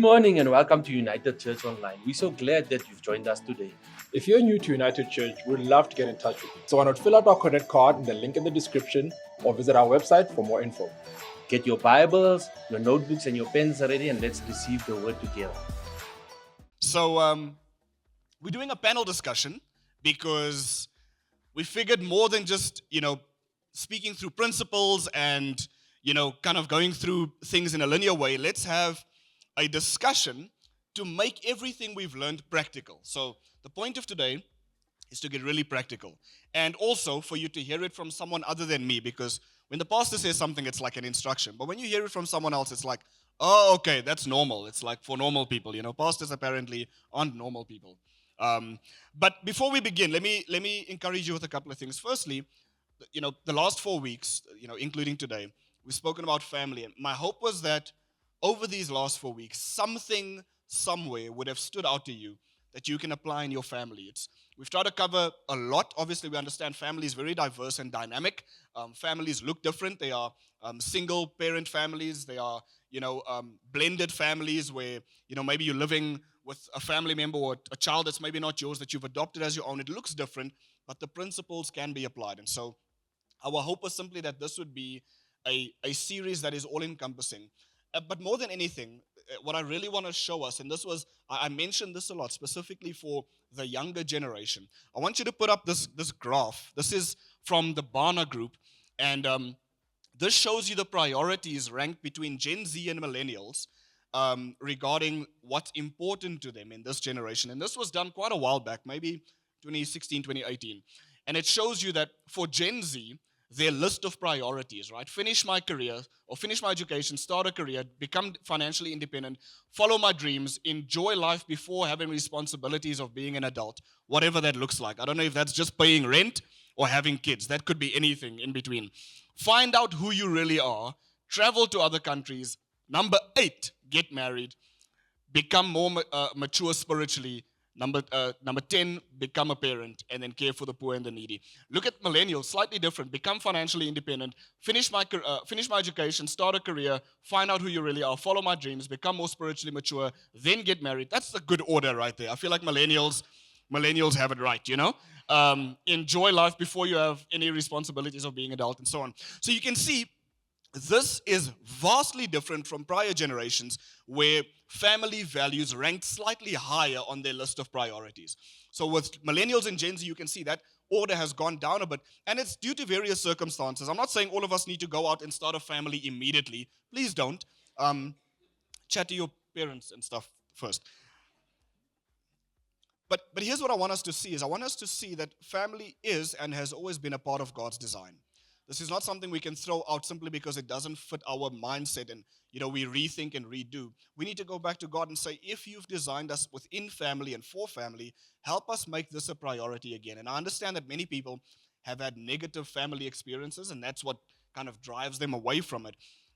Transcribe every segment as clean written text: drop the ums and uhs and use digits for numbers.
morning and welcome to United Church Online. We're so glad that you've joined us today. If you're new to United Church, we'd love to get in touch with you. So why not fill out our connect card in the link in the description or visit our website for more info. Get your Bibles, your notebooks, and your pens ready, and let's receive the word together. So we're doing a panel discussion because we figured more than just, speaking through principles and, kind of going through things in a linear way. Let's have a discussion to make everything we've learned practical. So the point of today is to get really practical. And also for you to hear it from someone other than me, because when the pastor says something, it's like an instruction. But when you hear it from someone else, it's like, oh, okay, that's normal. It's like for normal people. Pastors apparently aren't normal people. But before we begin, let me encourage you with a couple of things. Firstly, the last 4 weeks, including today, we've spoken about family. And my hope was that over these last 4 weeks, something somewhere would have stood out to you that you can apply in your family. We've tried to cover a lot. Obviously, we understand family is very diverse and dynamic. Families look different. They are single-parent families. They are, blended families where, maybe you're living with a family member or a child that's maybe not yours that you've adopted as your own. It looks different, but the principles can be applied. And so our hope was simply that this would be a series that is all-encompassing. But more than anything, what I really want to show us, and I mentioned this a lot, specifically for the younger generation. I want you to put up this graph. This is from the Barna Group, and this shows you the priorities ranked between Gen Z and millennials regarding what's important to them in this generation. And this was done quite a while back, maybe 2016, 2018. And it shows you that for Gen Z, their list of priorities, right? Finish my career or finish my education, start a career, become financially independent, follow my dreams, enjoy life before having responsibilities of being an adult, whatever that looks like. I don't know if that's just paying rent or having kids. That could be anything in between. Find out who you really are, travel to other countries. Number 8, get married, become more mature spiritually. Number 10, become a parent and then care for the poor and the needy. Look at millennials, slightly different. Become financially independent, finish my education, start a career, find out who you really are, follow my dreams, become more spiritually mature, then get married. That's the good order right there. I feel like millennials have it right, enjoy life before you have any responsibilities of being adult and so on. So you can see this is vastly different from prior generations where family values ranked slightly higher on their list of priorities. So with millennials and Gen Z, you can see that order has gone down a bit, and it's due to various circumstances. I'm not saying all of us need to go out and start a family immediately. Please don't. Chat to your parents and stuff first. But here's what I want us to see I want us to see that family is and has always been a part of God's design. This is not something we can throw out simply because it doesn't fit our mindset and, we rethink and redo. We need to go back to God and say, if you've designed us within family and for family, help us make this a priority again. And I understand that many people have had negative family experiences, and that's what kind of drives them away from it.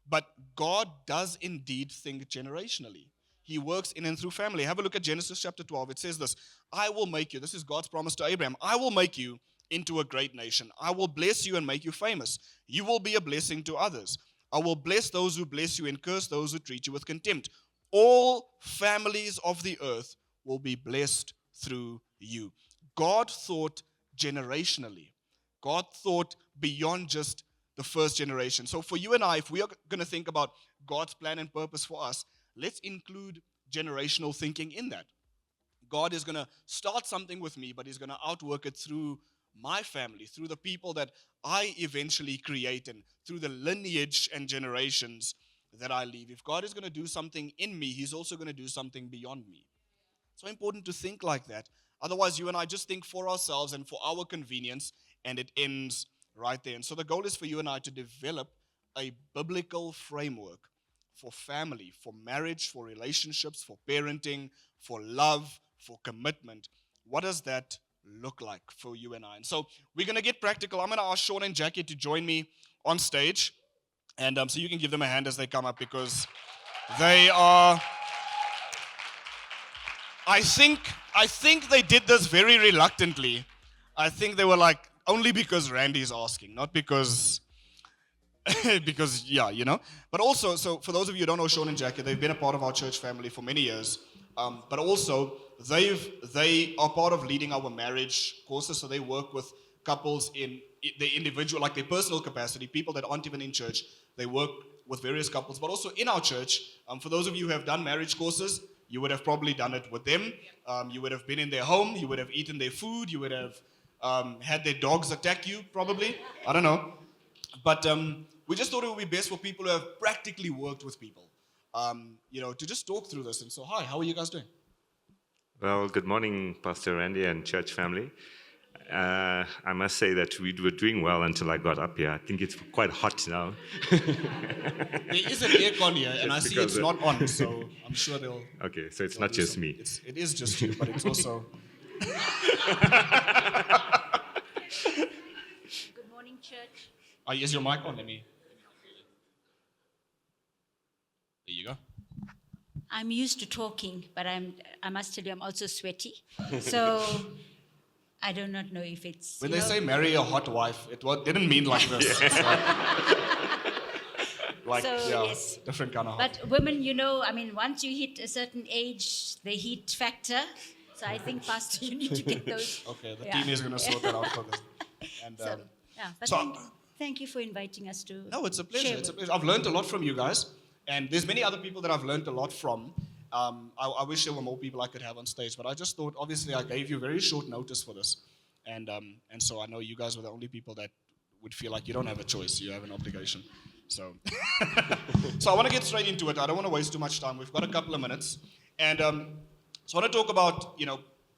But God does indeed think generationally. He works in and through family. Have a look at Genesis chapter 12. It says this, I will make you, this is God's promise to Abraham, I will make you into a great nation. I will bless you and make you famous. You will be a blessing to others. I will bless those who bless you and curse those who treat you with contempt. All families of the earth will be blessed through you. God thought generationally. God thought beyond just the first generation. So for you and I, if we are going to think about God's plan and purpose for us, let's include generational thinking in that. God is going to start something with me, but He's going to outwork it through my family, through the people that I eventually create, and through the lineage and generations that I leave. If God is going to do something in me, He's also going to do something beyond me. So important to think like that. Otherwise, you and I just think for ourselves and for our convenience, and it ends right there. And so the goal is for you and I to develop a biblical framework for family, for marriage, for relationships, for parenting, for love, for commitment. What does that look like for you and I? And so we're going to get practical. I'm going to ask Sean and Jacky to join me on stage. And so you can give them a hand as they come up, because they are, I think they did this very reluctantly. I think they were like, only because Randy's asking, not because because yeah, But also, so for those of you who don't know Sean and Jacky, they've been a part of our church family for many years. But also, they are part of leading our marriage courses. So they work with couples in their individual, like their personal capacity, people that aren't even in church. They work with various couples, but also in our church. For those of you who have done marriage courses, you would have probably done it with them. You would have been in their home. You would have eaten their food. You would have had their dogs attack you, probably. I don't know. But we just thought it would be best for people who have practically worked with people, to just talk through this. And so, hi, how are you guys doing? Well, good morning, Pastor Randy and church family. I must say that we were doing well until I got up here. I think it's quite hot now. There is an aircon here, and I see it's not on, so I'm sure they'll... Okay, so it's not just me. It is just you, but it's also... Good morning, church. Is your mic on? Let me... There you go. I'm used to talking, but I must tell you, I'm also sweaty. So I do not know if it's... When they say marry a hot wife, it didn't mean like this. It's yes. Different kind of hot. But women, once you hit a certain age, the heat factor. So I think, Pastor, you need to get those. Okay, the team is going to sort that out for this. And, thank you for inviting us to... No, it's a pleasure. It's a pleasure. I've learned a lot from you guys. And there's many other people that I've learned a lot from. I wish there were more people I could have on stage, but I just thought, obviously, I gave you very short notice for this. And so I know you guys were the only people that would feel like you don't have a choice, you have an obligation. So, so I want to get straight into it. I don't want to waste too much time. We've got a couple of minutes. And so I want to talk about,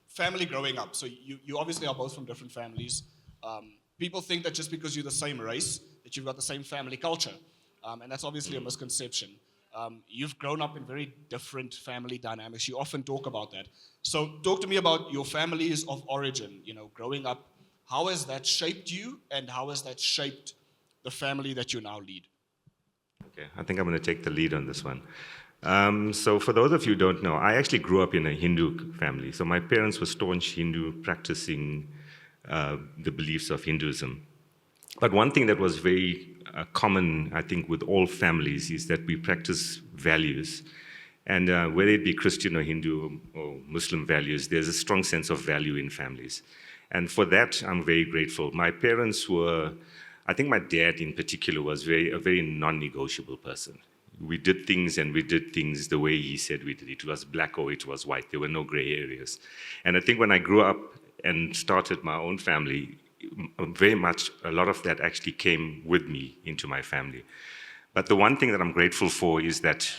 family growing up. So you obviously are both from different families. People think that just because you're the same race, that you've got the same family culture. And that's obviously a misconception. You've grown up in very different family dynamics. You often talk about that. So talk to me about your families of origin, growing up. How has that shaped you, and how has that shaped the family that you now lead? Okay, I think I'm going to take the lead on this one. So for those of you who don't know, I actually grew up in a Hindu family. So my parents were staunch Hindu, practicing the beliefs of Hinduism. But one thing that was very common, I think, with all families is that we practice values. And whether it be Christian or Hindu or Muslim values, there's a strong sense of value in families. And for that, I'm very grateful. My parents were, I think my dad in particular was a very non-negotiable person. We did things the way he said we did. It was black or it was white. There were no gray areas. And I think when I grew up and started my own family, very much a lot of that actually came with me into my family. But the one thing that I'm grateful for is that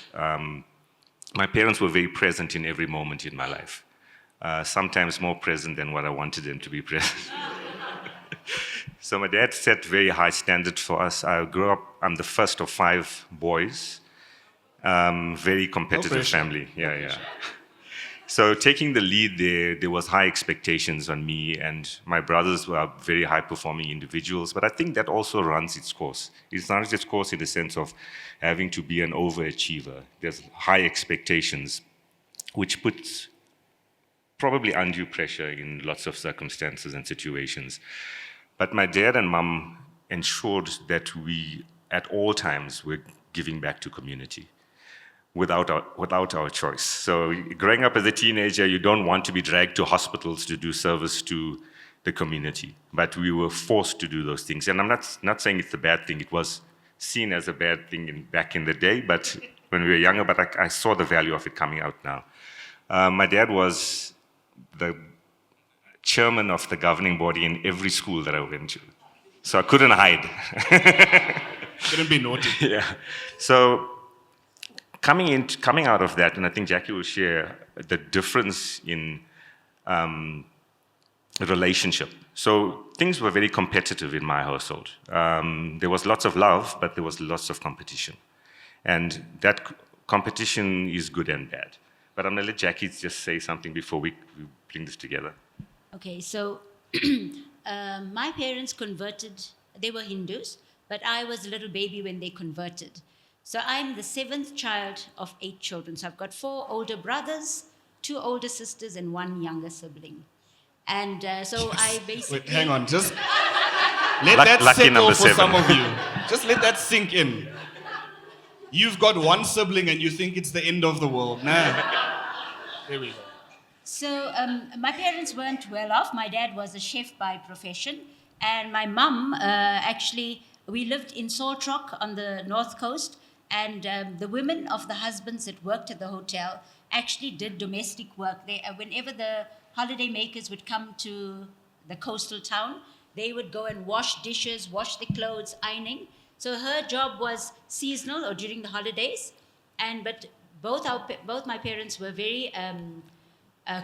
my parents were very present in every moment in my life. Sometimes more present than what I wanted them to be present. So my dad set very high standards for us. I grew up, I'm the first of 5 boys. Very competitive family. Yeah. So taking the lead there was high expectations on me, and my brothers were very high-performing individuals, but I think that also runs its course. It's not its course in the sense of having to be an overachiever. There's high expectations, which puts probably undue pressure in lots of circumstances and situations. But my dad and mom ensured that we, at all times, were giving back to community. Without our choice. So growing up as a teenager, you don't want to be dragged to hospitals to do service to the community. But we were forced to do those things. And I'm not saying it's a bad thing. It was seen as a bad thing back in the day, but when we were younger, but I saw the value of it coming out now. My dad was the chairman of the governing body in every school that I went to. So I couldn't hide. Couldn't be naughty. Yeah. So coming out of that, and I think Jacky will share the difference in relationship. So things were very competitive in my household. There was lots of love, but there was lots of competition. And that competition is good and bad. But I'm going to let Jacky just say something before we bring this together. Okay, so my parents converted. They were Hindus, but I was a little baby when they converted. So I'm the 7th child of 8 children. So I've got 4 older brothers, 2 older sisters, and 1 younger sibling. And so I basically... Wait, hang on, just let that settle for 7. some of you. Just let that sink in. You've got one sibling and you think it's the end of the world. Nah. There we go. So my parents weren't well off. My dad was a chef by profession, and my mum actually, we lived in Salt Rock on the north coast, and the women of the husbands that worked at the hotel actually did domestic work. They, whenever the holiday makers would come to the coastal town, they would go and wash dishes, wash the clothes, ironing. So her job was seasonal or during the holidays, but both my parents were very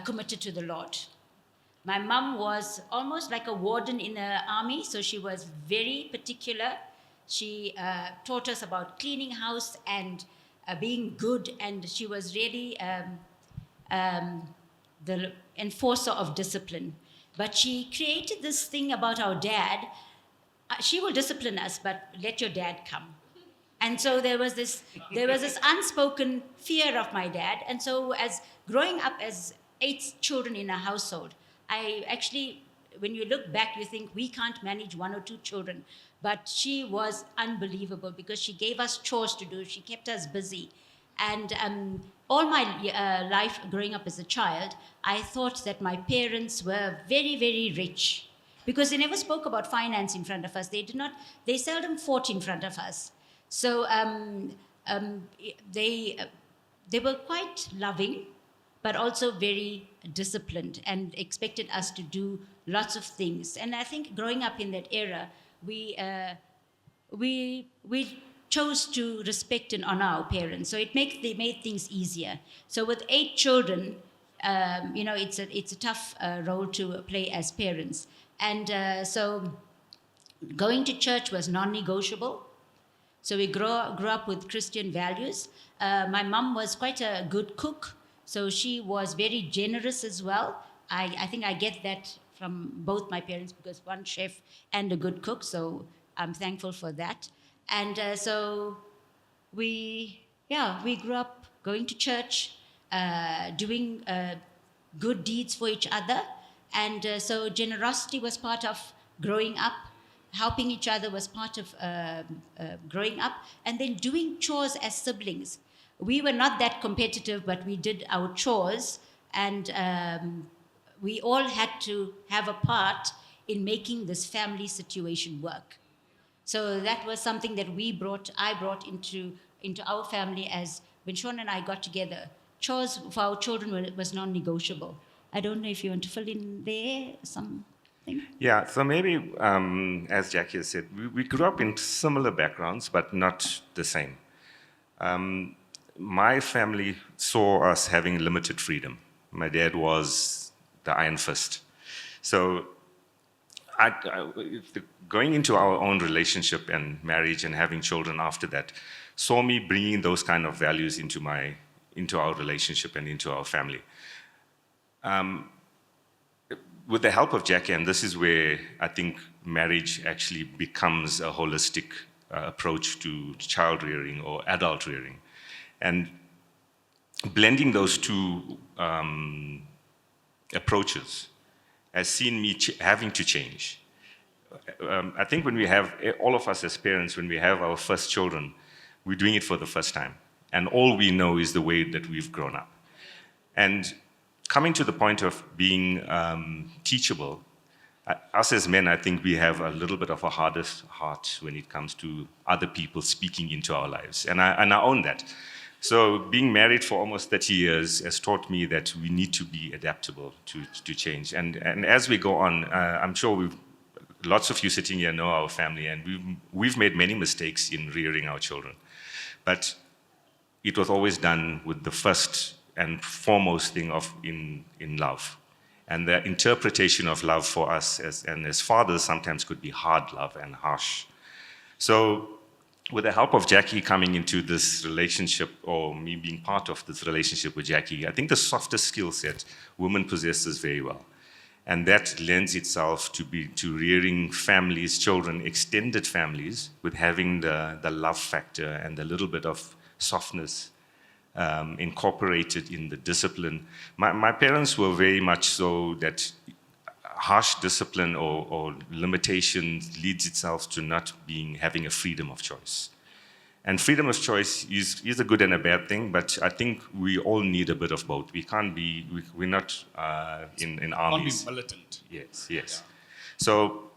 committed to the Lord. My mum was almost like a warden in the army, so she was very particular. She taught us about cleaning house and being good, and she was really the enforcer of discipline. But she created this thing about our dad. She will discipline us, but let your dad come. And so there was this unspoken fear of my dad. And so as growing up as 8 children in a household, I actually, when you look back, you think we can't manage 1 or 2 children. But she was unbelievable because she gave us chores to do. She kept us busy. And all my life growing up as a child, I thought that my parents were very, very rich because they never spoke about finance in front of us. They seldom fought in front of us. So they were quite loving, but also very disciplined and expected us to do lots of things. And I think growing up in that era, we chose to respect and honor our parents. So they made things easier. So with 8 children, it's a tough role to play as parents. And so going to church was non-negotiable. So we grew up with Christian values. My mom was quite a good cook, so she was very generous as well. I think I get that from both my parents because one chef and a good cook, so I'm thankful for that. And so we grew up going to church, doing good deeds for each other. And so generosity was part of growing up. Helping each other was part of growing up. And then doing chores as siblings. We were not that competitive, but we did our chores. And we all had to have a part in making this family situation work. So that was something that I brought into our family as when Sean and I got together. Chores for our children was non-negotiable. I don't know if you want to fill in there something. Yeah, so maybe, as Jacky has said, we grew up in similar backgrounds, but not the same. My family saw us having limited freedom. My dad was the iron fist. So going into our own relationship and marriage and having children after that saw me bringing those kind of values into our relationship and into our family. With the help of Jacky, and this is where I think marriage actually becomes a holistic approach to child rearing or adult rearing. And blending those two approaches has seen me having to change. I think when we have, all of us as parents, when we have our first children, we're doing it for the first time. And all we know is the way that we've grown up. And coming to the point of being teachable, us as men, I think we have a little bit of a hardest heart when it comes to other people speaking into our lives. And I own that. So being married for almost 30 years has taught me that we need to be adaptable to change. And as we go on, I'm sure lots of you sitting here know our family, and we've made many mistakes in rearing our children. But it was always done with the first and foremost thing in love. And the interpretation of love for us as fathers sometimes could be hard love and harsh. So with the help of Jacky coming into this relationship, or me being part of this relationship with Jacky, I think the softer skill set women possesses very well. And that lends itself to rearing families, children, extended families, with having the love factor and the little bit of softness incorporated in the discipline. My parents were very much so that harsh discipline or limitations leads itself to not having a freedom of choice. And freedom of choice is a good and a bad thing, but I think we all need a bit of both. We can't be, we're not in armies. Can't be militant. Yes, yes. So,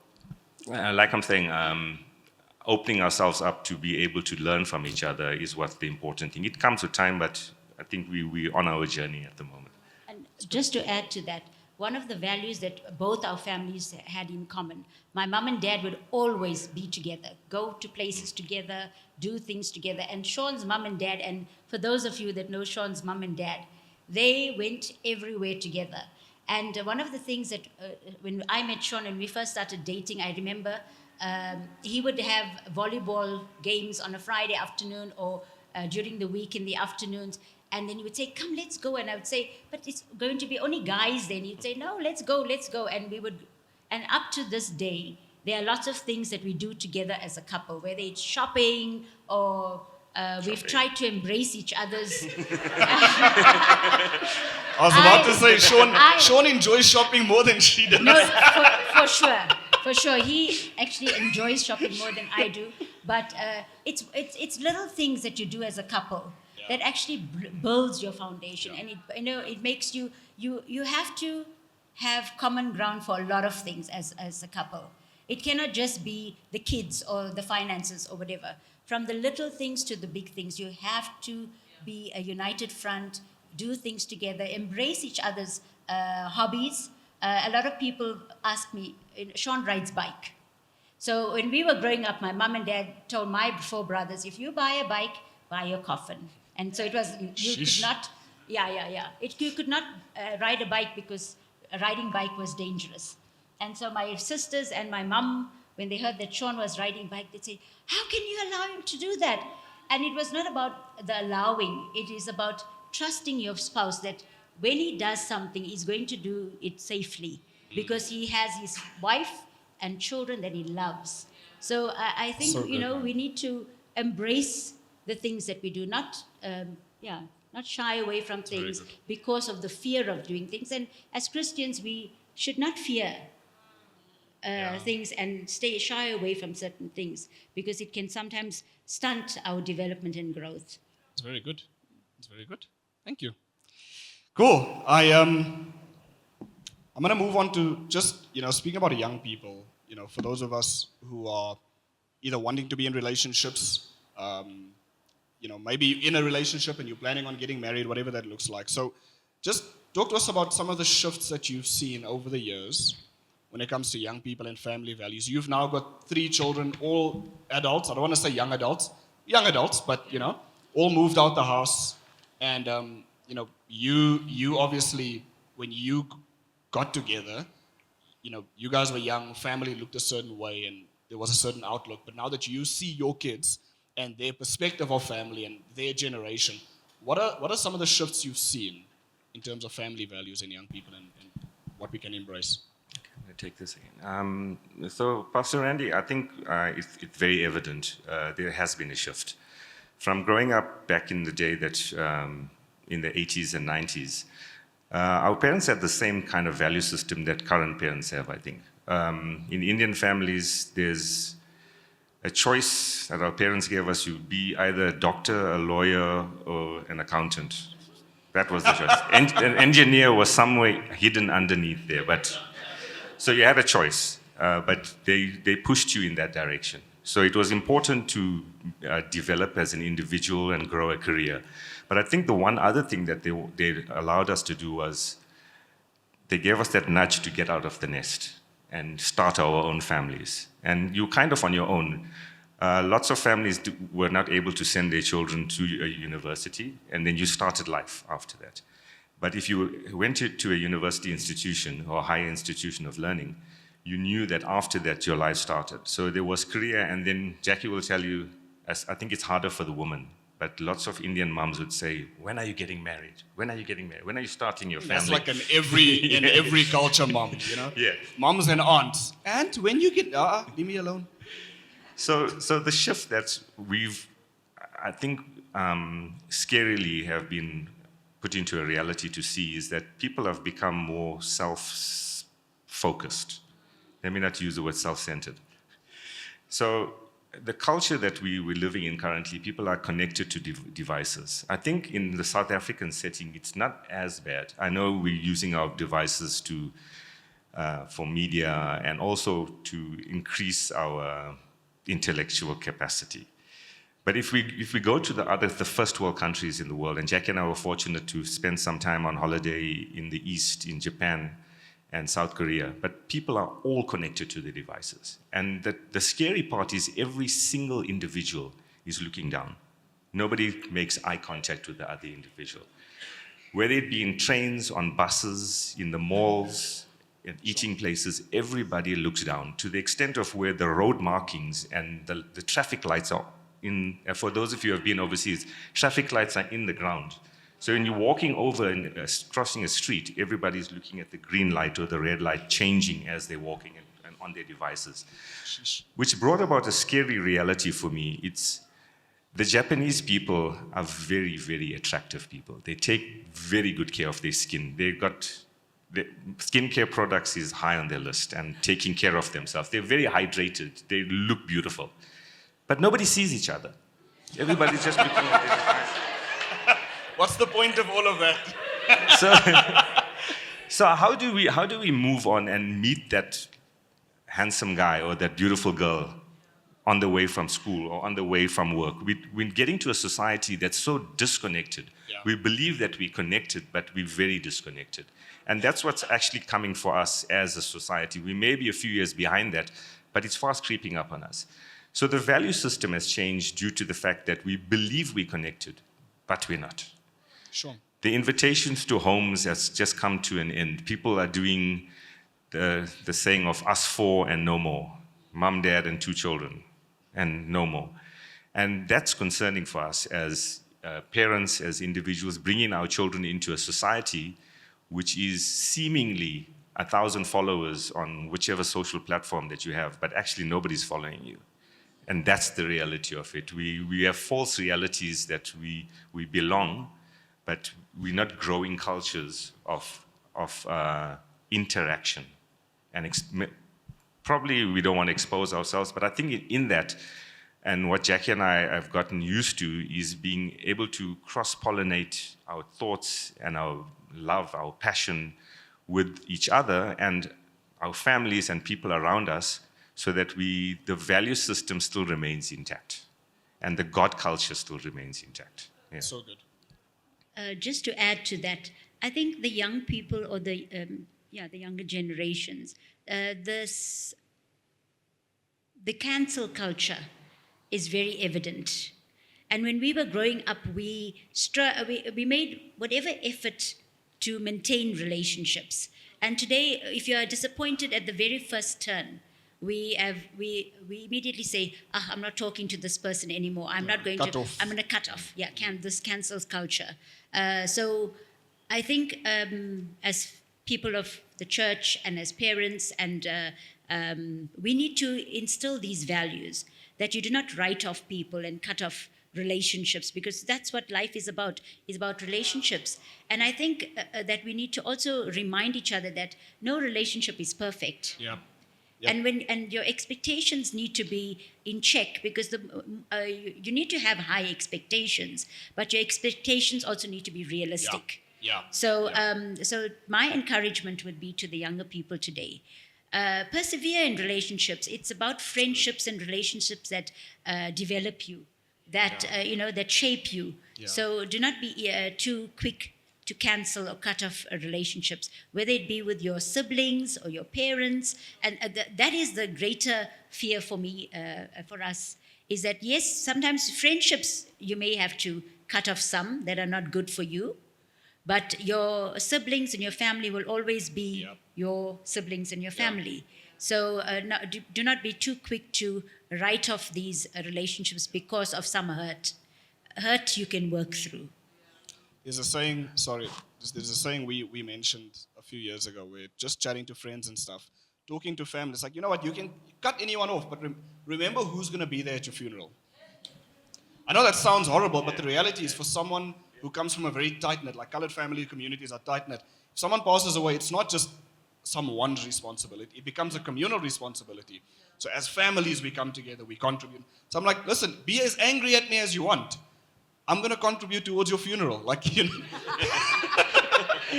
like I'm saying, opening ourselves up to be able to learn from each other is what's the important thing. It comes with time, but I think we're on our journey at the moment. And just to add to that, one of the values that both our families had in common, my mom and dad would always be together, go to places together, do things together. And Sean's mom and dad, and for those of you that know Sean's mom and dad, they went everywhere together. And one of the things that when I met Sean and we first started dating, I remember he would have volleyball games on a Friday afternoon or during the week in the afternoons. And then he would say, come, let's go. And I would say, but it's going to be only guys then. He'd say, no, let's go, let's go. And we would, and up to this day, there are lots of things that we do together as a couple, whether it's shopping or we've tried to embrace each other's. I was about to say, Sean enjoys shopping more than she does. No, for sure. For sure. He actually enjoys shopping more than I do. But it's little things that you do as a couple that actually builds your foundation. And it makes you have to have common ground for a lot of things as a couple. It cannot just be the kids or the finances or whatever. From the little things to the big things, you have to be a united front, do things together, embrace each other's hobbies. A lot of people ask me, Sean rides bike. So when we were growing up, my mom and dad told my 4 brothers, if you buy a bike, buy your coffin. And so it was, you could not, you could not ride a bike because riding bike was dangerous. And so my sisters and my mom, when they heard that Sean was riding bike, they'd say, how can you allow him to do that? And it was not about the allowing. It is about trusting your spouse that when he does something, he's going to do it safely because he has his wife and children that he loves. So I think, we need to embrace the things that we do, not shy away from things because of the fear of doing things. And as Christians, we should not fear things and shy away from certain things because it can sometimes stunt our development and growth. It's very good. It's very good. Thank you. Cool. I'm going to move on to just, speaking about young people, for those of us who are either wanting to be in relationships, maybe in a relationship and you're planning on getting married, whatever that looks like. So just talk to us about some of the shifts that you've seen over the years when it comes to young people and family values. You've now got 3 children, all adults. I don't want to say young adults, but, all moved out the house. And, you obviously, when you got together, you guys were young, family looked a certain way, and there was a certain outlook. But now that you see your kids and their perspective of family and their generation, what are some of the shifts you've seen in terms of family values in young people and what we can embrace? I'm going to take this again. So, Pastor Randy, I think it's very evident there has been a shift. From growing up back in the day that in the 80s and 90s, our parents had the same kind of value system that current parents have, I think. In Indian families, there's a choice that our parents gave us. You'd be either a doctor, a lawyer, or an accountant. That was the choice. An engineer was somewhere hidden underneath there. So you had a choice, but they pushed you in that direction. So it was important to develop as an individual and grow a career. But I think the one other thing that they allowed us to do was they gave us that nudge to get out of the nest and start our own families. And you're kind of on your own. Lots of families were not able to send their children to a university, and then you started life after that. But if you went to a university institution or higher institution of learning, you knew that after that your life started. So there was career, and then Jacky will tell you, I think it's harder for the woman, but lots of Indian moms would say, when are you getting married? When are you getting married? When are you starting your family? That's like in every culture, mom, Yeah. Moms and aunts. And when you get, leave me alone. So the shift that I think, scarily have been put into a reality to see is that people have become more self-focused self-focused. Let me not use the word self-centered. So the culture that we're living in currently, people are connected to devices. I think in the South African setting, it's not as bad. I know we're using our devices for media and also to increase our intellectual capacity. But if we go to the first world countries in the world, and Jacky and I were fortunate to spend some time on holiday in the East, in Japan and South Korea, but people are all connected to the devices. And the scary part is every single individual is looking down. Nobody makes eye contact with the other individual. Whether it be in trains, on buses, in the malls, in eating places, everybody looks down to the extent of where the road markings and the traffic lights are in. For those of you who have been overseas, traffic lights are in the ground. So when you're walking over and crossing a street, everybody's looking at the green light or the red light changing as they're walking and on their devices, which brought about a scary reality for me. It's the Japanese people are very, very attractive people. They take very good care of their skin. They've got the skincare products is high on their list and taking care of themselves. They're very hydrated. They look beautiful. But nobody sees each other. Everybody's just looking at their devices. What's the point of all of that? So how do we move on and meet that handsome guy or that beautiful girl on the way from school or on the way from work? We're getting to a society that's so disconnected. Yeah. We believe that we're connected, but we're very disconnected. And that's what's actually coming for us as a society. We may be a few years behind that, but it's fast creeping up on us. So the value system has changed due to the fact that we believe we're connected, but we're not. Sure. The invitations to homes has just come to an end. People are doing the saying of us four and no more. Mom, dad, and 2 children, and no more. And that's concerning for us as parents, as individuals, bringing our children into a society which is seemingly 1,000 followers on whichever social platform that you have, but actually nobody's following you. And that's the reality of it. We have false realities that we belong, but we're not growing cultures of interaction. And probably we don't want to expose ourselves, but I think in that, and what Jacky and I have gotten used to is being able to cross-pollinate our thoughts and our love, our passion with each other and our families and people around us, so that the value system still remains intact and the God culture still remains intact. Yeah. So good. Just to add to that, I think the young people or the younger generations, the cancel culture is very evident. And when we were growing up, we made whatever effort to maintain relationships. And today, if you are disappointed at the very first turn, we immediately say, I'm not talking to this person anymore. I'm going to cut off. Yeah, this cancels culture. So I think as people of the church and as parents, and we need to instill these values that you do not write off people and cut off relationships, because that's what life is about relationships. And I think that we need to also remind each other that no relationship is perfect. Yeah. Yep. And your expectations need to be in check, because you need to have high expectations, but your expectations also need to be realistic. Yeah. So my encouragement would be to the younger people today. Persevere in relationships. It's about friendships and relationships that develop you, that that shape you. Yeah. So do not be too quick to cancel or cut off relationships, whether it be with your siblings or your parents. And that is the greater fear for me, for us, is that yes, sometimes friendships you may have to cut off some that are not good for you, but your siblings and your family will always be your siblings and your family. So do not be too quick to write off these relationships because of some hurt. Hurt you can work through. There's a saying we mentioned a few years ago. We're just chatting to friends and stuff, talking to family. It's like, you know what, you can cut anyone off, but remember who's going to be there at your funeral. I know that sounds horrible, but the reality is, for someone who comes from a very tight-knit, like colored family communities are tight-knit, if someone passes away, it's not just someone's responsibility. It becomes a communal responsibility. So as families, we come together, we contribute. So I'm like, listen, be as angry at me as you want. I'm going to contribute towards your funeral. Like, you know,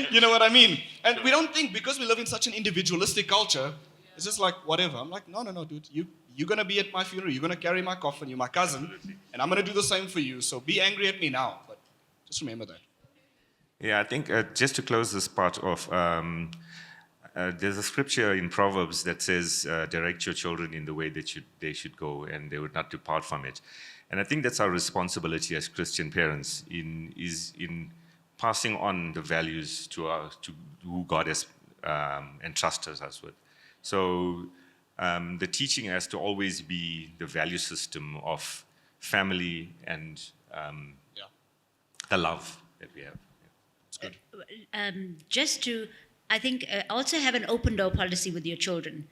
you know what I mean? And we don't think, because we live in such an individualistic culture, it's just like, whatever. I'm like, no, dude. You're going to be at my funeral. You're going to carry my coffin. You're my cousin. And I'm going to do the same for you. So be angry at me now. But just remember that. Yeah, I think just to close this part off, there's a scripture in Proverbs that says, direct your children in the way that they should go, and they would not depart from it. And I think that's our responsibility as Christian parents in passing on the values to who God has entrusted us with. So the teaching has to always be the value system of family and the love that we have. It's good. Just to, I think, also have an open door policy with your children.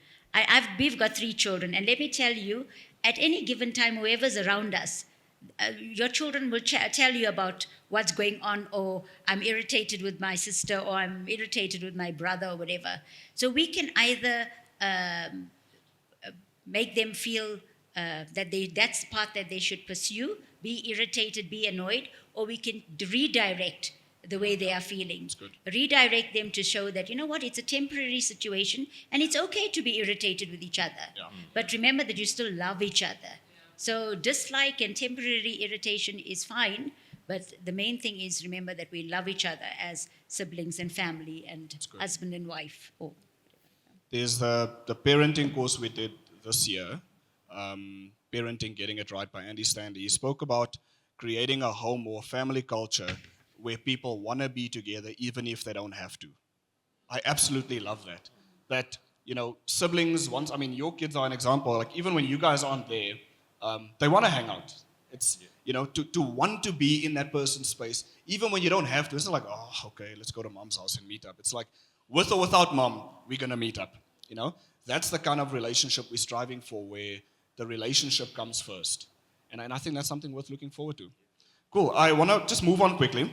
We've got 3 children, and let me tell you, at any given time, whoever's around us, your children will tell you about what's going on, or I'm irritated with my sister, or I'm irritated with my brother, or whatever. So we can either make them feel that that's the path that they should pursue, be irritated, be annoyed, or we can redirect the way they are feeling. Redirect them to show that, you know what, it's a temporary situation, and it's okay to be irritated with each other. Yeah. But remember that you still love each other. So dislike and temporary irritation is fine, but the main thing is, remember that we love each other as siblings and family and husband and wife. There's the parenting course we did this year, Parenting Getting It Right by Andy Stanley. He spoke about creating a home or family culture where people want to be together even if they don't have to. I absolutely love that. That, you know, siblings, once, I mean, your kids are an example. Like, even when you guys aren't there, they want to hang out. It's, you know, to want to be in that person's space, even when you don't have to. It's not like, oh, okay, let's go to mom's house and meet up. It's like, with or without mom, we're going to meet up, you know? That's the kind of relationship we're striving for, where the relationship comes first. And I think that's something worth looking forward to. Cool. I want to just move on quickly.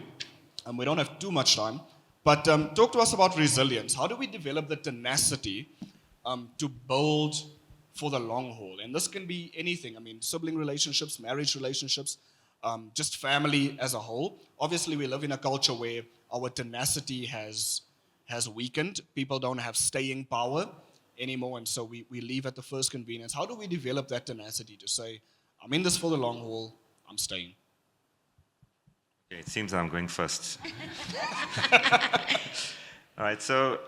We don't have too much time. But talk to us about resilience. How do we develop the tenacity to build for the long haul? And this can be anything. I mean, sibling relationships, marriage relationships, just family as a whole. Obviously, we live in a culture where our tenacity has weakened. People don't have staying power anymore, and so we leave at the first convenience. How do we develop that tenacity to say, I'm in this for the long haul, I'm staying? Okay, it seems I'm going first. All right, so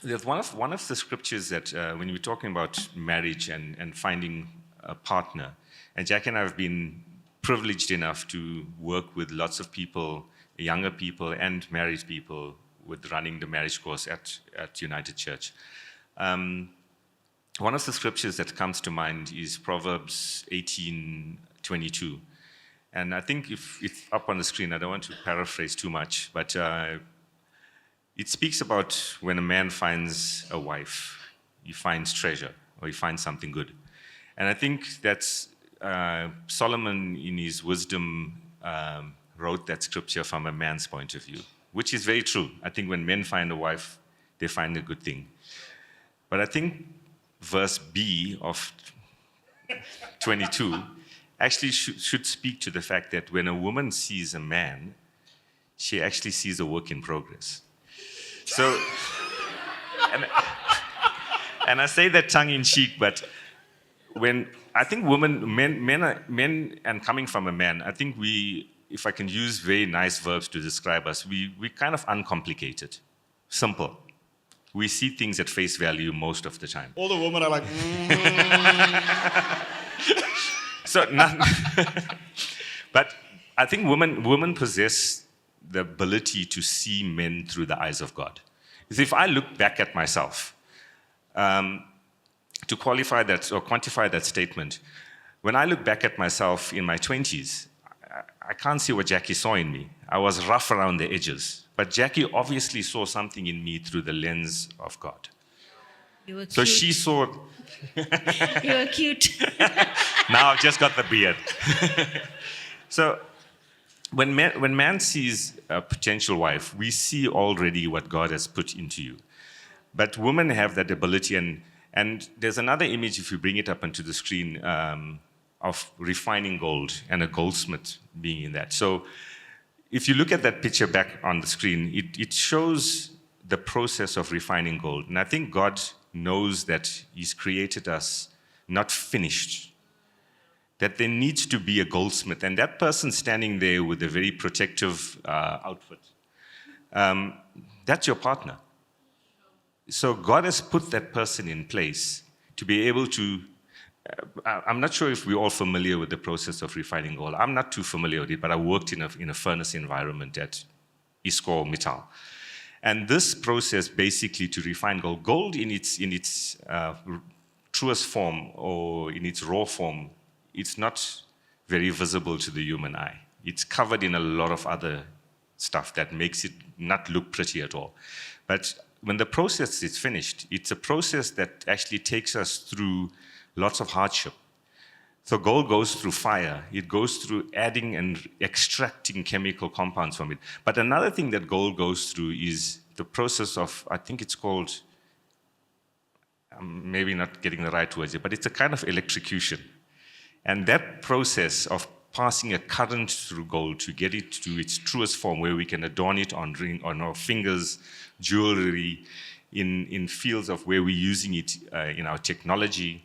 there's one of the scriptures that when we're talking about marriage and finding a partner, and Jacky and I have been privileged enough to work with lots of people, younger people and married people, with running the marriage course at United Church. One of the scriptures that comes to mind is Proverbs 18:22. And I think if it's up on the screen, I don't want to paraphrase too much, but it speaks about when a man finds a wife, he finds treasure, or he finds something good. And I think that's Solomon, in his wisdom, wrote that scripture from a man's point of view, which is very true. I think when men find a wife, they find a good thing. But I think verse B of 22 actually should speak to the fact that when a woman sees a man, she actually sees a work in progress. So, and I say that tongue in cheek, but when I think men, and coming from a man, I think if I can use very nice verbs to describe us, we're kind of uncomplicated, simple. We see things at face value most of the time. All the women are like, So, but I think women possess the ability to see men through the eyes of God. Because if I look back at myself, to qualify that or quantify that statement, when I look back at myself in my 20s, I can't see what Jacky saw in me. I was rough around the edges. But Jacky obviously saw something in me through the lens of God. You were cute. So she saw... You were cute. Now I've just got the beard. So when man sees a potential wife, we see already what God has put into you. But women have that ability, and there's another image, if you bring it up onto the screen, of refining gold and a goldsmith being in that. So if you look at that picture back on the screen, it shows the process of refining gold. And I think God knows that He's created us not finished, that there needs to be a goldsmith. And that person standing there with a very protective outfit, that's your partner. So God has put that person in place to be able to, I'm not sure if we're all familiar with the process of refining gold. I'm not too familiar with it, but I worked in a furnace environment at ISCO Mittal. And this process basically to refine gold in its truest form or in its raw form, it's not very visible to the human eye. It's covered in a lot of other stuff that makes it not look pretty at all. But when the process is finished, it's a process that actually takes us through lots of hardship. So gold goes through fire. It goes through adding and extracting chemical compounds from it. But another thing that gold goes through is the process of, I think it's called, maybe not getting the right words here, but it's a kind of electrocution. And that process of passing a current through gold to get it to its truest form, where we can adorn it on our fingers, jewelry, in fields of where we're using it in our technology,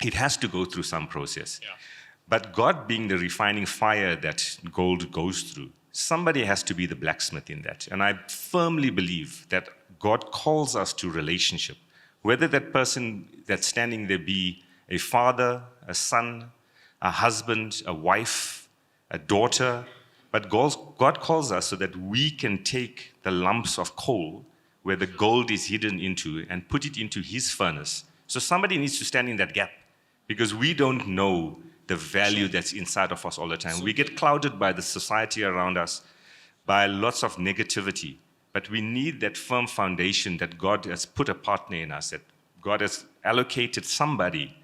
it has to go through some process. Yeah. But God being the refining fire that gold goes through, somebody has to be the blacksmith in that. And I firmly believe that God calls us to relationship. Whether that person that's standing there be a father, a son, a husband, a wife, a daughter, but God calls us so that we can take the lumps of coal where the gold is hidden into and put it into His furnace. So somebody needs to stand in that gap, because we don't know the value that's inside of us all the time. We get clouded by the society around us, by lots of negativity, but we need that firm foundation that God has put a partner in us, that God has allocated somebody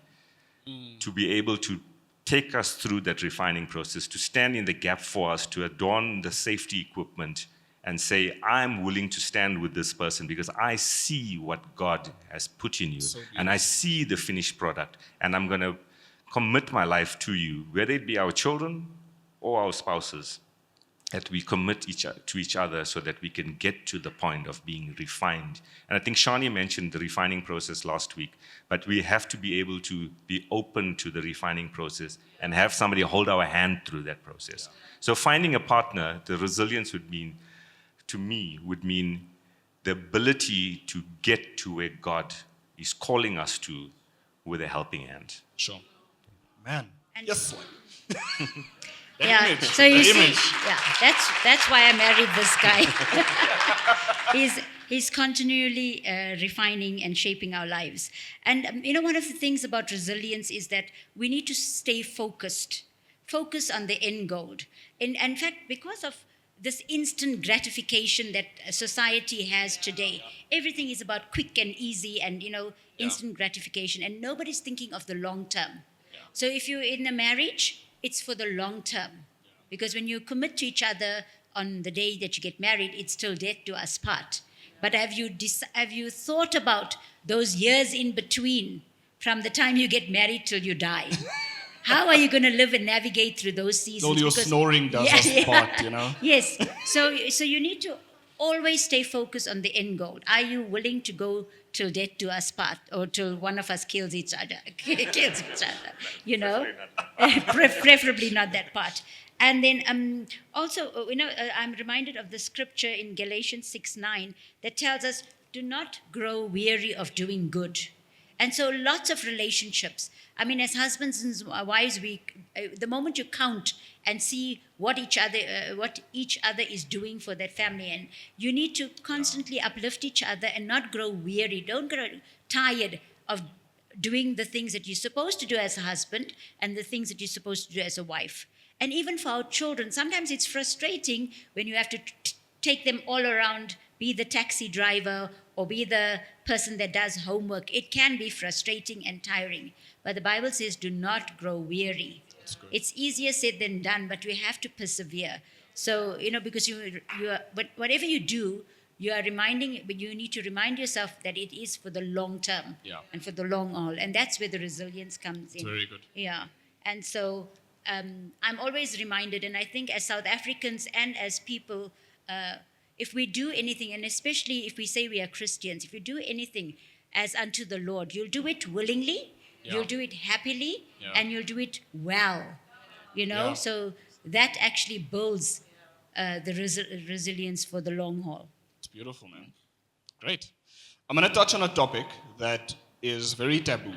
to be able to take us through that refining process, to stand in the gap for us, to adorn the safety equipment and say, I'm willing to stand with this person because I see what God has put in you, and I see the finished product, and I'm going to commit my life to you, whether it be our children or our spouses, that we commit to each other so that we can get to the point of being refined. And I think Shani mentioned the refining process last week, but we have to be able to be open to the refining process and have somebody hold our hand through that process. Yeah. So finding a partner, the resilience would mean the ability to get to where God is calling us to with a helping hand. Sure. Man. And yes. Yeah, image. so you see, yeah, that's why I married this guy. He's continually refining and shaping our lives. And one of the things about resilience is that we need to stay focus on the end goal. In fact, because of this instant gratification that society has today, everything is about quick and easy and instant gratification, and nobody's thinking of the long term. Yeah. So if you're in a marriage, it's for the long term, because when you commit to each other on the day that you get married, it's till death do us part. But have you thought about those years in between, from the time you get married till you die? How are you going to live and navigate through those seasons? All your snoring does us part, Yes. So you need to always stay focused on the end goal. Are you willing to go till death do us part, or till one of us kills each other? Preferably not that part. And then also, I'm reminded of the scripture in Galatians 6:9 that tells us, do not grow weary of doing good. And so lots of relationships, as husbands and wives, the moment you count and see what each other is doing for that family, and you need to constantly uplift each other and not grow weary. Don't grow tired of doing the things that you're supposed to do as a husband and the things that you're supposed to do as a wife. And even for our children, sometimes it's frustrating when you have to take them all around, be the taxi driver or be the person that does homework. It can be frustrating and tiring. But the Bible says, do not grow weary. It's easier said than done, but we have to persevere. So, because but whatever you do, you are reminding, but you need to remind yourself that it is for the long term Yeah. and for the long haul. And that's where the resilience comes in. Very good. Yeah. And so I'm always reminded, and I think as South Africans and as people, if we do anything, and especially if we say we are Christians, if you do anything as unto the Lord, you'll do it willingly, Yeah. you'll do it happily, Yeah. and you'll do it well. Yeah. So that actually builds the resilience for the long haul. It's beautiful, man. Great. I'm going to touch on a topic that is very taboo.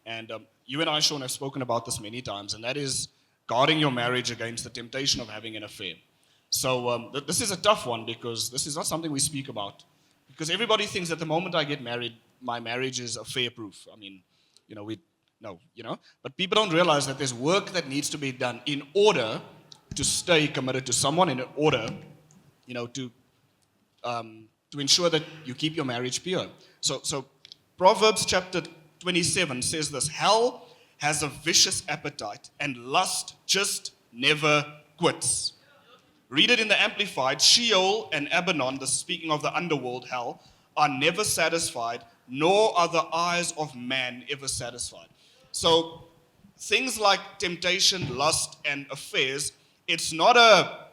And you and I, Sean, have spoken about this many times, and that is guarding your marriage against the temptation of having an affair. So this is a tough one because this is not something we speak about. Because everybody thinks that the moment I get married, my marriage is affair-proof. I mean, But people don't realize that there's work that needs to be done in order to stay committed to someone, in order, to ensure that you keep your marriage pure. So Proverbs chapter 27 says this: hell has a vicious appetite, and lust just never quits. Read it in the Amplified. Sheol and Abaddon, this is speaking of the underworld, hell, are never satisfied, nor are the eyes of man ever satisfied. So things like temptation, lust, and affairs, it's a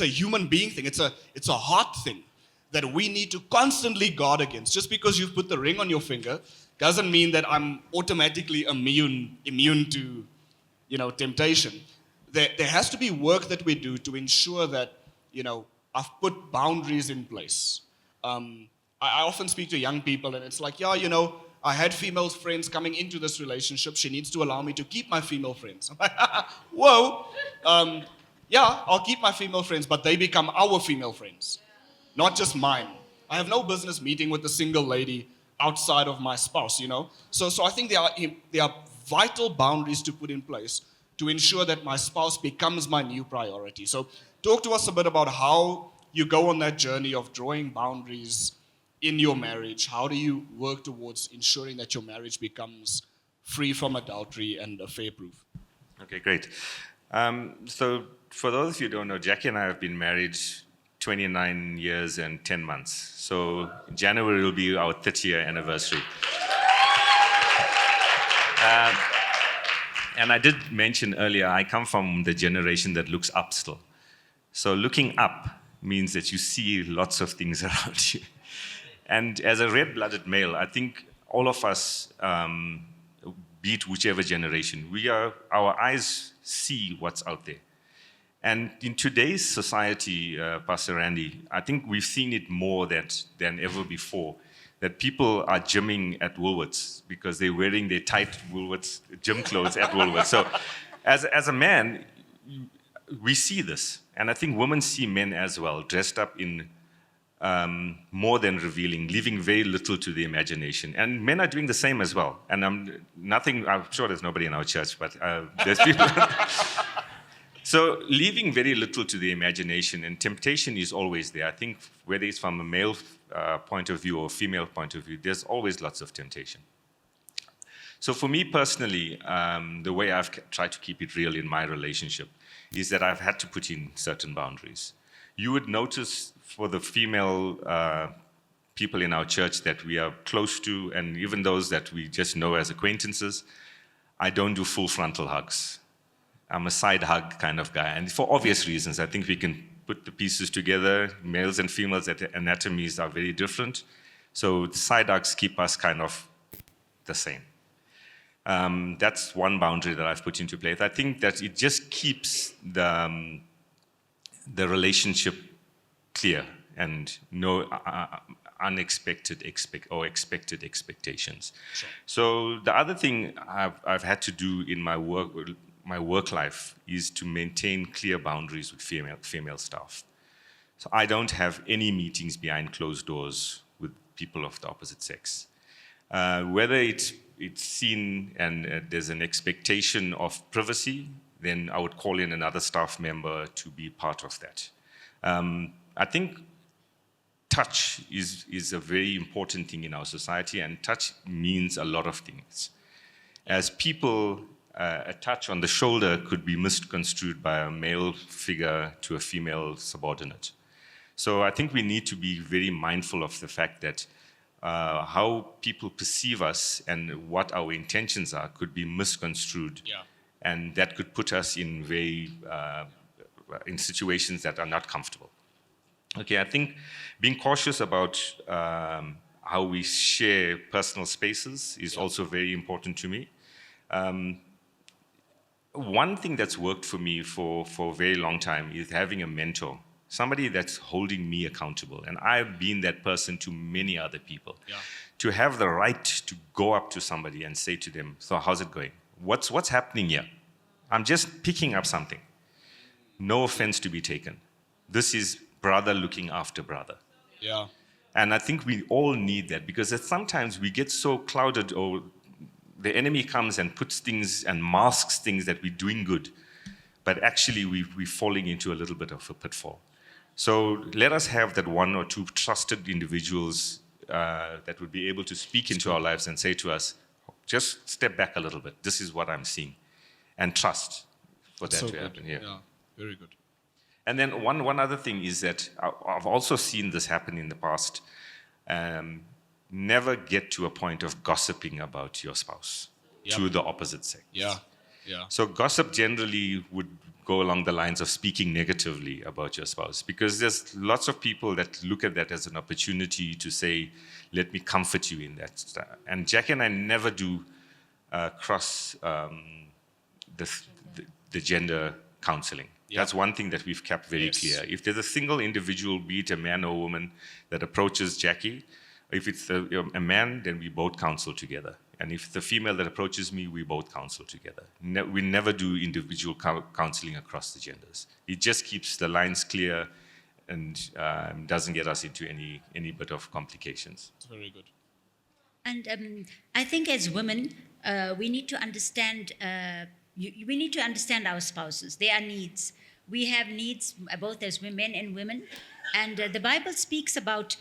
human being thing. It's a heart thing that we need to constantly guard against. Just because you've put the ring on your finger doesn't mean that I'm automatically immune to, temptation. There has to be work that we do to ensure that, I've put boundaries in place. I often speak to young people, and it's like, I had female friends coming into this relationship. She needs to allow me to keep my female friends. I'm like, whoa. I'll keep my female friends, but they become our female friends, not just mine. I have no business meeting with a single lady outside of my spouse, So I think there are vital boundaries to put in place to ensure that my spouse becomes my new priority. So talk to us a bit about how you go on that journey of drawing boundaries in your marriage. How do you work towards ensuring that your marriage becomes free from adultery and affair-proof? Okay, great. So for those of you who don't know, Jacky and I have been married 29 years and 10 months. So January will be our 30-year anniversary. And I did mention earlier, I come from the generation that looks up still. So looking up means that you see lots of things around you. And as a red-blooded male, I think all of us, beat whichever generation, our eyes see what's out there. And in today's society, Pastor Randy, I think we've seen it more than ever before, that people are gymming at Woolworths because they're wearing their tight Woolworths gym clothes at Woolworths. So as a man, we see this. And I think women see men as well, dressed up in more than revealing, leaving very little to the imagination. And men are doing the same as well. And I'm sure there's nobody in our church, but there's people. So leaving very little to the imagination, and temptation is always there. I think whether it's from a male point of view or female point of view, there's always lots of temptation. So for me personally, the way I've tried to keep it real in my relationship is that I've had to put in certain boundaries. You would notice for the female people in our church that we are close to, and even those that we just know as acquaintances, I don't do full frontal hugs. I'm a side hug kind of guy, and for obvious reasons. I think we can put the pieces together. Males and females' anatomies are very different, so side hugs keep us kind of the same. That's one boundary that I've put into place. I think that it just keeps the relationship clear and no unexpected expected expectations. Sure. So the other thing I've had to do in my work life is to maintain clear boundaries with female staff. So I don't have any meetings behind closed doors with people of the opposite sex. Whether it's seen and there's an expectation of privacy, then I would call in another staff member to be part of that. I think touch is a very important thing in our society, and touch means a lot of things. As people, a touch on the shoulder could be misconstrued by a male figure to a female subordinate. So I think we need to be very mindful of the fact that how people perceive us and what our intentions are could be misconstrued. Yeah. And that could put us in in situations that are not comfortable. Okay, I think being cautious about how we share personal spaces is also very important to me. One thing that's worked for me for a very long time is having a mentor, somebody that's holding me accountable. And I've been that person to many other people. Yeah. To have the right to go up to somebody and say to them, so how's it going? What's happening here? I'm just picking up something. No offense to be taken. This is brother looking after brother. Yeah. And I think we all need that, because sometimes we get so clouded, or the enemy comes and puts things and masks things that we're doing good, but actually we're falling into a little bit of a pitfall. So let us have that one or two trusted individuals that would be able to speak into our lives and say to us, just step back a little bit. This is what I'm seeing. And trust for that So to good. happen. Yeah, very good. And then one other thing is that I've also seen this happen in the past. Never get to a point of gossiping about your spouse to the opposite sex. Yeah, yeah. So gossip generally would go along the lines of speaking negatively about your spouse, because there's lots of people that look at that as an opportunity to say, let me comfort you in that. And Jacky and I never do cross the gender counseling. Yeah. That's one thing that we've kept very clear. If there's a single individual, be it a man or a woman, that approaches Jacky, if it's a man, then we both counsel together. And if it's a female that approaches me, we both counsel together. We never do individual counseling across the genders. It just keeps the lines clear and doesn't get us into any bit of complications. It's very good. And I think as women, we need to understand. We need to understand our spouses, their needs. We have needs both as men and women, and the Bible speaks about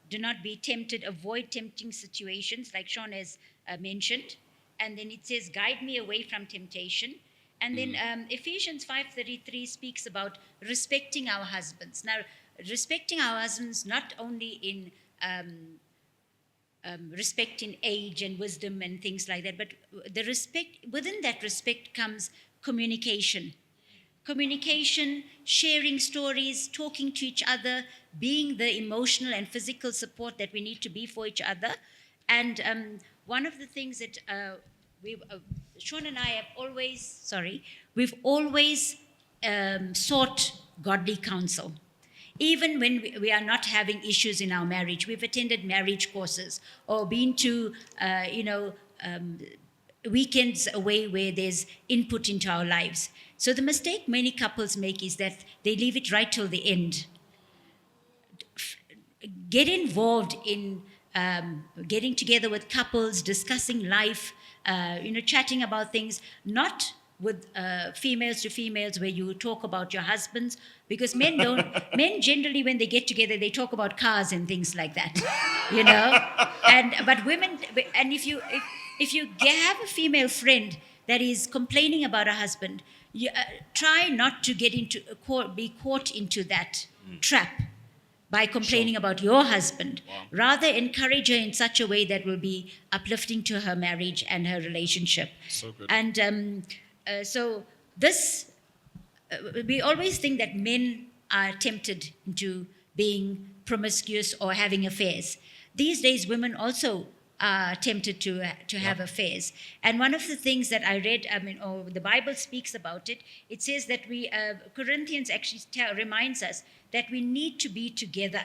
do not be tempted, avoid tempting situations, like Sean has mentioned, and then it says, "Guide me away from temptation." And then Ephesians 5:33 speaks about respecting our husbands. Now, respecting our husbands not only in respect in age and wisdom and things like that, but the respect, within that respect comes communication. Communication, sharing stories, talking to each other, being the emotional and physical support that we need to be for each other. And one of the things that Sean and I have we've always sought godly counsel. Even when we are not having issues in our marriage, we've attended marriage courses or been to, weekends away where there's input into our lives. So the mistake many couples make is that they leave it right till the end. Get involved in getting together with couples, discussing life, chatting about things, not with females to females where you talk about your husbands, because men generally when they get together, they talk about cars and things like that, but women, and if you have a female friend that is complaining about a husband, you, try not to be caught into that trap by complaining about your husband. Wow. Rather, encourage her in such a way that will be uplifting to her marriage and her relationship. So good. And so this, we always think that men are tempted into being promiscuous or having affairs. These days, women also are tempted to have affairs. And one of the things that I read, the Bible speaks about it, it says that Corinthians actually reminds us that we need to be together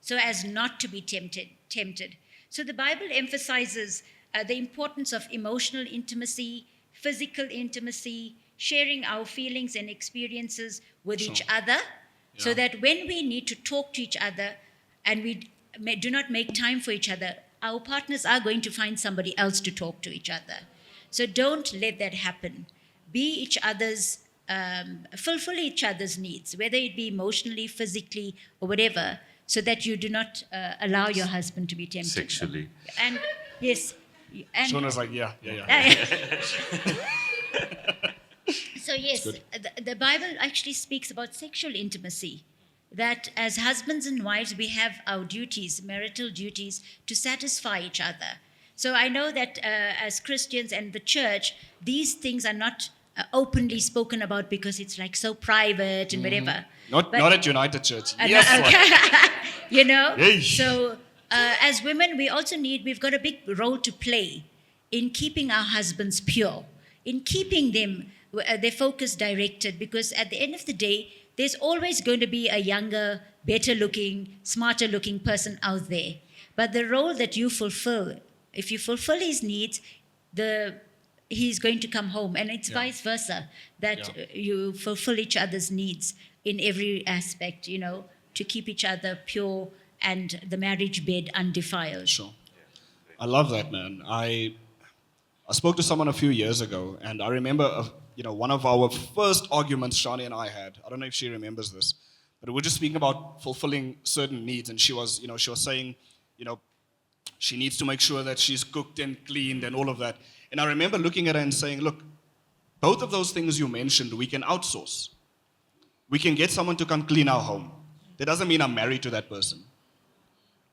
so as not to be tempted. So the Bible emphasizes the importance of emotional intimacy, physical intimacy, sharing our feelings and experiences with each other, so that when we need to talk to each other and we do not make time for each other, our partners are going to find somebody else to talk to each other. So don't let that happen. Be each other's, fulfill each other's needs, whether it be emotionally, physically, or whatever, so that you do not allow your husband to be tempted. Sexually. And yes. And Sean is like, yeah. So yes, the Bible actually speaks about sexual intimacy that as husbands and wives, we have our duties, marital duties, to satisfy each other. So I know that as Christians and the church, these things are not openly spoken about because it's like so private and whatever. Not at United Church. Uh, Yes. no, okay. You know? Yeesh. So as women, we've got a big role to play in keeping our husbands pure, in keeping them, their focus directed, because at the end of the day, there's always going to be a younger, better looking, smarter looking person out there. But the role that you fulfill, if you fulfill his needs, he's going to come home. And it's vice versa, that you fulfill each other's needs in every aspect, you know, to keep each other pure and the marriage bed undefiled. Sure. I love that, man. I spoke to someone a few years ago, and I remember, one of our first arguments Shani and I had. I don't know if she remembers this, but we were just speaking about fulfilling certain needs, and she was saying, she needs to make sure that she's cooked and cleaned and all of that. And I remember looking at her and saying, look, both of those things you mentioned, we can outsource. We can get someone to come clean our home. That doesn't mean I'm married to that person.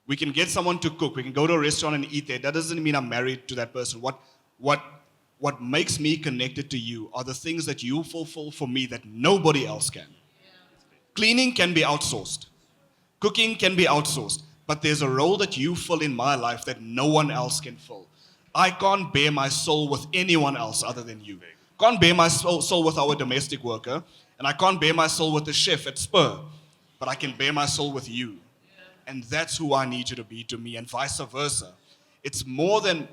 We can get someone to cook. We can go to a restaurant and eat there. That doesn't mean I'm married to that person. What makes me connected to you are the things that you fulfill for me that nobody else can. Cleaning can be outsourced. Cooking can be outsourced. But there's a role that you fill in my life that no one else can fill. I can't bear my soul with anyone else other than you. Can't bear my soul with our domestic worker, and I can't bear my soul with the chef at Spur, but I can bear my soul with you. And that's who I need you to be to me, and vice versa. It's more than,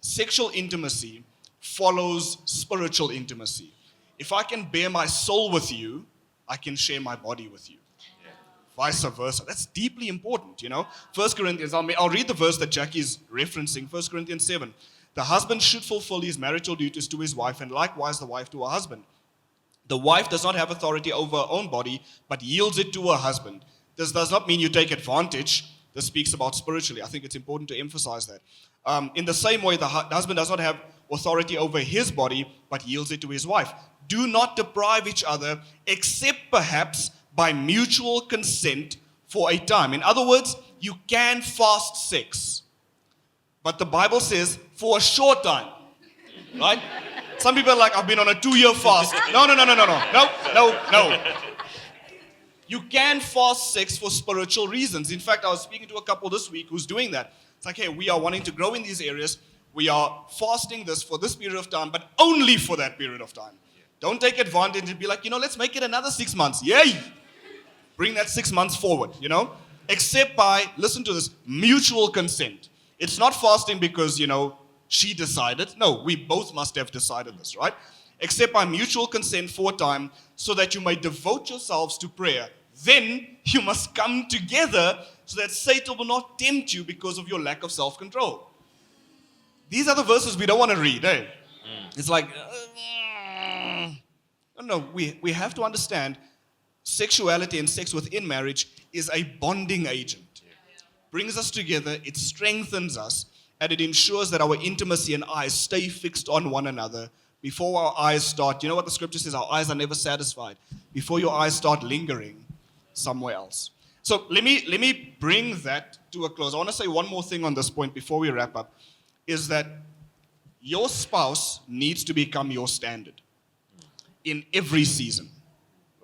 sexual intimacy follows spiritual intimacy. If I can bear my soul with you, I can share my body with you. Vice versa. That's deeply important, 1 Corinthians, I'll read the verse that Jacky is referencing, 1 Corinthians 7. The husband should fulfill his marital duties to his wife, and likewise the wife to her husband. The wife does not have authority over her own body, but yields it to her husband. This does not mean you take advantage. This speaks about spiritually. I think it's important to emphasize that. In the same way, the husband does not have authority over his body, but yields it to his wife. Do not deprive each other, except perhaps by mutual consent for a time. In other words, you can fast sex. But the Bible says for a short time. Right? Some people are like, I've been on a 2-year fast. No. You can fast sex for spiritual reasons. In fact, I was speaking to a couple this week who's doing that. It's like, hey, we are wanting to grow in these areas. We are fasting this for this period of time, but only for that period of time. Don't take advantage and be like, let's make it another 6 months. Yay! Bring that 6 months forward, Except by, listen to this, mutual consent. It's not fasting because, she decided. No, we both must have decided this, right? Except by mutual consent for a time, so that you may devote yourselves to prayer. Then you must come together so that Satan will not tempt you because of your lack of self-control. These are the verses we don't want to read, eh? It's like, no, we have to understand sexuality and sex within marriage is a bonding agent. Brings us together, it strengthens us, and it ensures that our intimacy and eyes stay fixed on one another before our eyes start. You know what the scripture says? Our eyes are never satisfied. Before your eyes start lingering somewhere else. So let me bring that to a close. I want to say one more thing on this point before we wrap up, is that your spouse needs to become your standard in every season,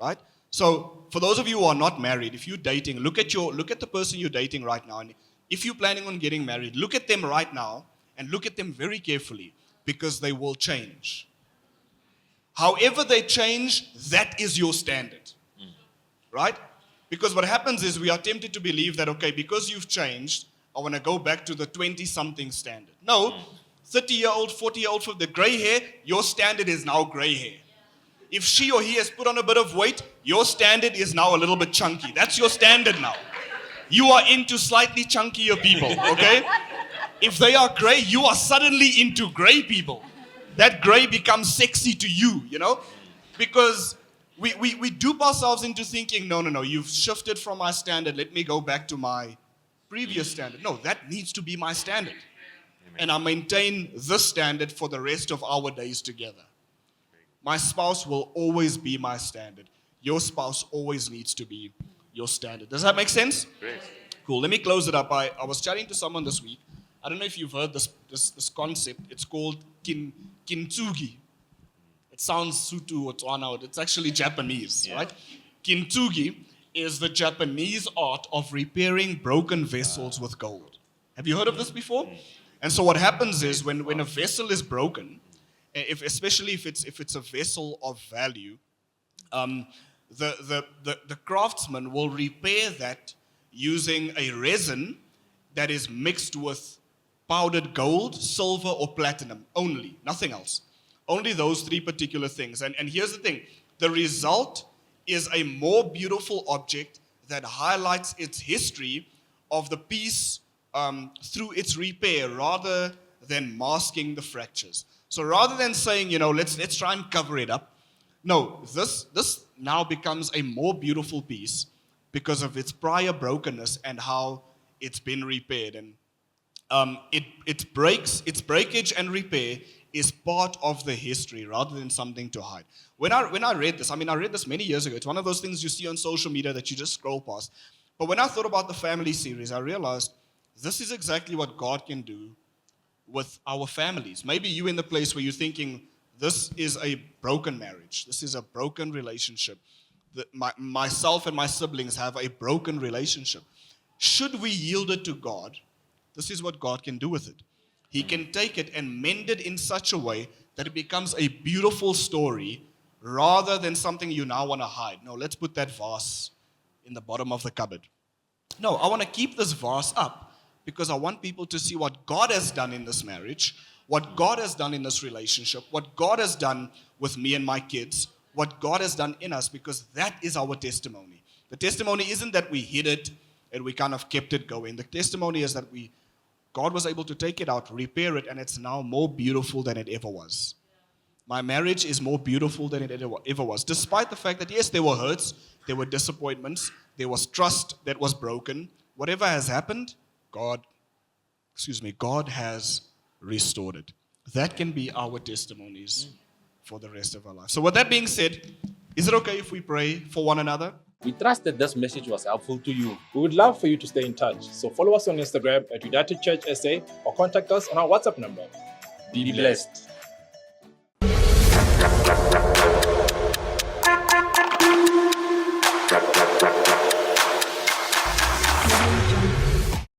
right? So for those of you who are not married, if you're dating, look at the person you're dating right now. And if you're planning on getting married, look at them right now and look at them very carefully, because they will change. However they change, that is your standard, right? Because what happens is we are tempted to believe that, okay, because you've changed, I want to go back to the 20-something standard. No, 30-year-old, 40-year-old with the gray hair, your standard is now gray hair. If she or he has put on a bit of weight, your standard is now a little bit chunky. That's your standard now. You are into slightly chunkier people, okay? If they are gray, you are suddenly into gray people. That gray becomes sexy to you, Because we dupe ourselves into thinking, no, you've shifted from my standard. Let me go back to my previous standard. No, that needs to be my standard. And I maintain this standard for the rest of our days together. My spouse will always be my standard. Your spouse always needs to be your standard. Does that make sense? Great. Cool. Let me close it up. I was chatting to someone this week. I don't know if you've heard this concept. It's called kintsugi. It sounds Sutu or Tswana. It's actually Japanese, right? Kintsugi is the Japanese art of repairing broken vessels with gold. Have you heard of this before? And so what happens is when a vessel is broken, especially if it's a vessel of value, the craftsman will repair that using a resin that is mixed with powdered gold, silver, or platinum only, nothing else. Only those three particular things. And here's the thing, the result is a more beautiful object that highlights its history of the piece through its repair rather than masking the fractures. So rather than saying, let's try and cover it up, no, this now becomes a more beautiful piece because of its prior brokenness and how it's been repaired. And its breakage and repair is part of the history rather than something to hide. When I read this, I read this many years ago. It's one of those things you see on social media that you just scroll past. But when I thought about the family series, I realized this is exactly what God can do with our families. Maybe you're in the place where you're thinking, this is a broken marriage. This is a broken relationship. Myself and my siblings have a broken relationship. Should we yield it to God? This is what God can do with it. He can take it and mend it in such a way that it becomes a beautiful story rather than something you now want to hide. No, let's put that vase in the bottom of the cupboard. No, I want to keep this vase up because I want people to see what God has done in this marriage, what God has done in this relationship, what God has done with me and my kids, what God has done in us, because that is our testimony. The testimony isn't that we hid it and we kind of kept it going. The testimony is that God was able to take it out, repair it, and it's now more beautiful than it ever was. My marriage is more beautiful than it ever was, despite the fact that, yes, there were hurts, there were disappointments, there was trust that was broken. Whatever has happened, God has restored it. That can be our testimonies for the rest of our life. So with that being said, is it okay if we pray for one another? We trust that this message was helpful to you. We would love for you to stay in touch. So follow us on Instagram at United Church SA or contact us on our WhatsApp number. Be blessed.